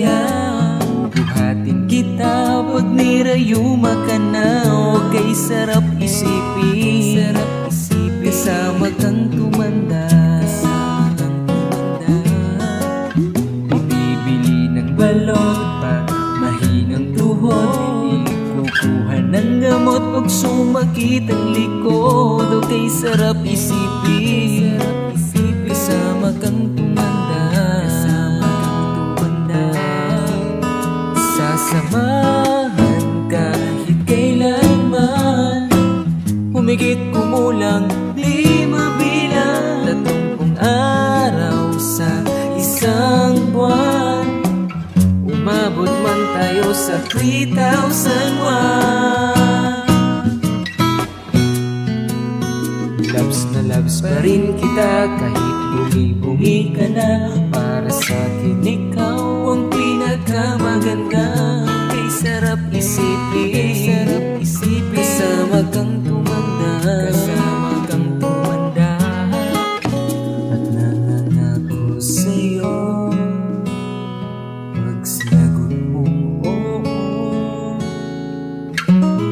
kaya buhatin kita pag nirayuma ka na. Huwag kay sarap isipin, kasama kang tumanda. Bumibili ng balot pag mahinang tuhod, kukuha ng gamot pag sumakit ang likod. Huwag kay sarap isipin, kasama kang tumanda. Sasamahan kahit kailanman, humigit kumulang 5 bilang 30 araw sa isang buwan. Umabot man tayo sa 3,001. Loves na loves pa rin kita kahit bungi-bungi ka na. Para sa'kin ikaw ang pinakamaganda. Kay sarap isipin, kasama kang tumanda. At nangangako sa'yo pag sinagot mong oo,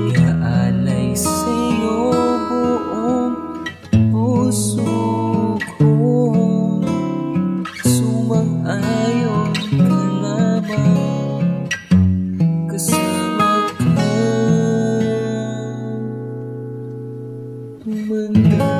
iaalay sa'yo buong puso ko. Sumang-ayon ka lamang, kasama ka tumanda.